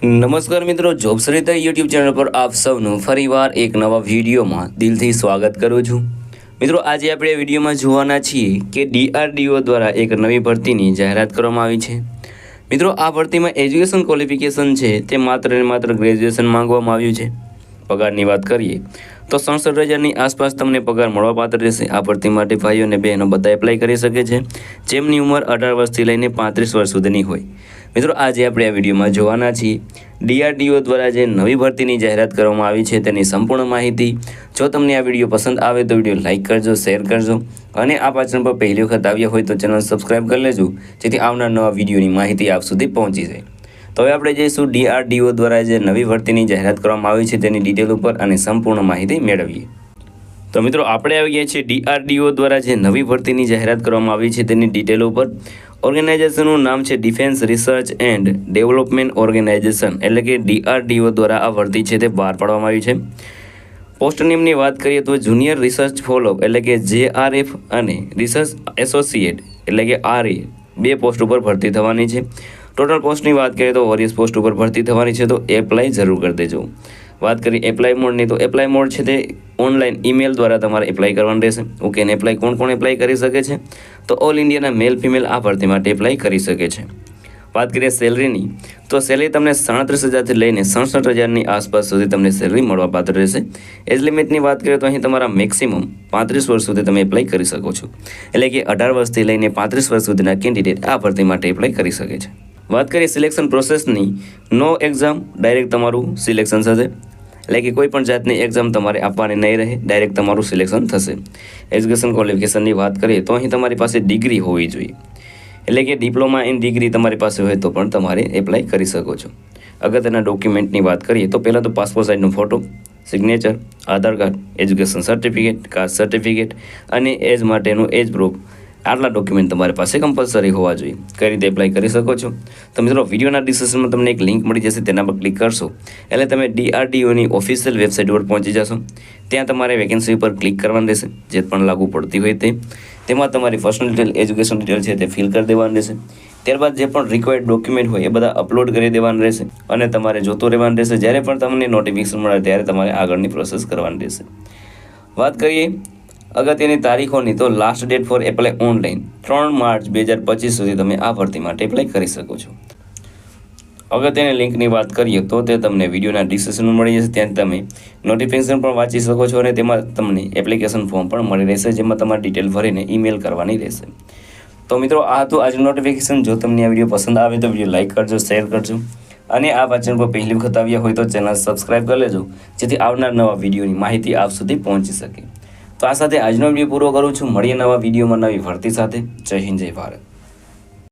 નમસ્કાર મિત્રો, job Sarita YouTube channel પર આપ સૌનું ફરીવાર એક નવા વિડીયોમાં દિલથી સ્વાગત કરું છું। મિત્રો, આજે આપણે વિડીયોમાં જોવાના છીએ કે DRDO દ્વારા એક નવી ભરતીની જાહેરાત કરવામાં આવી છે। મિત્રો, આ ભરતીમાં એજ્યુકેશન ક્વોલિફિકેશન છે તે માત્ર ને માત્ર ગ્રેજ્યુએશન માંગવામાં આવ્યું છે। પગારની વાત કરીએ તો 67,000ની આસપાસ તમને પગાર મળવાપાત્ર રહેશે। આ ભરતી માટે ભાઈઓ અને બહેનો બધા એપ્લાય કરી શકે છે જેમની ઉંમર 18 વર્ષથી લઈને 35 વર્ષ સુધીની હોય। મિત્રો, આજે આપણે આ વિડીયોમાં જોવાના છીએ DRDO દ્વારા જે નવી ભરતીની જાહેરાત કરવામાં આવી છે તેની સંપૂર્ણ માહિતી। જો તમને આ વિડીયો પસંદ આવે તો વિડીયો લાઇક કરજો, શેર કરજો અને આ ચેનલ પર પહેલી વખત આવ્યા હોય તો ચેનલ સબસ્ક્રાઇબ કરી લેજો જેથી આવનાર નવા વિડીયોની માહિતી આપ સુધી પહોંચી જાય। તો હવે આપણે જઈશું DRDO દ્વારા જે નવી ભરતીની જાહેરાત કરવામાં આવી છે તેની ડિટેલ ઉપર અને સંપૂર્ણ માહિતી મેળવીએ। તો મિત્રો, આપણે આવી ગયા છીએ DRDO દ્વારા જે નવી ભરતીની જાહેરાત કરવામાં આવી છે તેની ડિટેલ ઉપર। ઓર્ગેનાઇઝેશનનું નામ છે defence research and development organisation, એટલે કે DRDO દ્વારા આ ભરતી છે તે બહાર પાડવામાં આવી છે। પોસ્ટ નેમની વાત કરીએ તો જુનિયર રિસર્ચ ફોલો એટલે કે JRF અને રિસર્ચ એસોસિએટ એટલે કે RA બે પોસ્ટ ઉપર ભરતી થવાની છે। ટોટલ પોસ્ટની વાત કરીએ તો ઓરિયસ પોસ્ટ ઉપર ભરતી થવાની છે, તો એપ્લાય જરૂર કરી દેજો। વાત કરીએ એપ્લાય મોડની તો એપ્લાય મોડ છે તે ઓનલાઈન ઈમેલ દ્વારા તમારે એપ્લાય કરવાનું રહેશે। ઓકે, અને એપ્લાય કોણ એપ્લાય કરી શકે છે તો ઓલ ઇન્ડિયાના મેલ ફિમેલ આ ભરતી માટે એપ્લાય કરી શકે છે। વાત કરીએ સેલરીની તો સેલરી તમને 37,000થી લઈને 67,000ની આસપાસ સુધી તમને સેલરી મળવાપાત્ર રહેશે। એજ લિમિટની વાત કરીએ તો અહીં તમારા મેક્સિમમ 35 વર્ષ સુધી તમે એપ્લાય કરી શકો છો, એટલે કે 18 વર્ષથી લઈને 35 વર્ષ સુધીના કેન્ડિડેટ આ ભરતી માટે એપ્લાય કરી શકે છે। વાત કરીએ સિલેક્શન પ્રોસેસની, નો એક્ઝામ, ડાયરેક્ટ તમારું સિલેક્શન થશે, એટલે કે કોઈ પણ જાતની એક્ઝામ તમારે આપવાની નહીં રહે, ડાયરેક્ટ તમારું સિલેક્શન થશે। એજ્યુકેશન ક્વોલિફિકેશનની વાત કરીએ તો અહીં તમારી પાસે ડિગ્રી હોવી જોઈએ, એટલે કે ડિપ્લોમા ઇન ડિગ્રી તમારી પાસે હોય તો પણ તમારે એપ્લાય કરી શકો છો। અગત્યના ડોક્યુમેન્ટની વાત કરીએ તો પહેલાં તો પાસપોર્ટ સાઇઝનો ફોટો, signature, Aadhaar card, education certificate, caste certificate અને એજ માટેનું એજ પ્રૂફ, આટલા ડોક્યુમેન્ટ તમારી પાસે કમ્પલસરી હોવા જોઈએ। કઈ રીતે એપ્લાય કરી શકો છો તો મિત્રો, વિડીયોના ડિસ્ક્રિપ્શનમાં તમને એક લિંક મળી જશે, તેના પર ક્લિક કરશો એટલે તમે DRDOની ઓફિશિયલ વેબસાઇટ પર પહોંચી જશો। ત્યાં તમારે વેકેન્સી પર ક્લિક કરવાનું રહેશે, જે પણ લાગુ પડતી હોય તેમાં તમારી પર્સનલ ડિટેલ, એજ્યુકેશન ડિટેલ છે તે ફિલ કરી દેવાનું રહેશે। ત્યારબાદ જે પણ રિક્વાયર્ડ ડોક્યુમેન્ટ હોય એ બધા અપલોડ કરી દેવાનું રહેશે અને તમારે જોતું રહેવાનું રહેશે। જ્યારે પણ તમને નોટિફિકેશન મળે ત્યારે તમારે આગળની પ્રોસેસ કરવાની રહેશે। વાત કરીએ અગત્યની તારીખોની તો last date four apply online 3 March 2025 સુધી તમે આ ભરતી માટે એપ્લાય કરી શકો છો। અગત્યની લિંકની વાત કરીએ તો તે તમને વિડીયોના ડિસ્ક્રિપ્શનમાં મળી જશે, ત્યાં તમે નોટિફિકેશન પણ વાંચી શકો છો અને તેમાં તમને એપ્લિકેશન ફોર્મ પણ મળી રહેશે, જેમાં તમારે ડિટેલ ભરીને ઈમેલ કરવાની રહેશે। તો મિત્રો, આ હતું આજનું નોટિફિકેશન। જો તમને આ વિડીયો પસંદ આવે તો વિડીયો લાઇક કરજો, શેર કરજો અને આ ચેનલ પર પહેલી વખત આવ્યા હોય તો ચેનલ સબસ્ક્રાઇબ કરી લેજો જેથી આવનાર નવા વિડીયોની માહિતી આપ સુધી પહોંચી શકે। તો આ સાથે આજનો વિડીયો પૂરો કરું છું। મળીએ નવા વિડીયોમાં નવી ભરતી સાથે। જય હિન્દ, જય ભારત।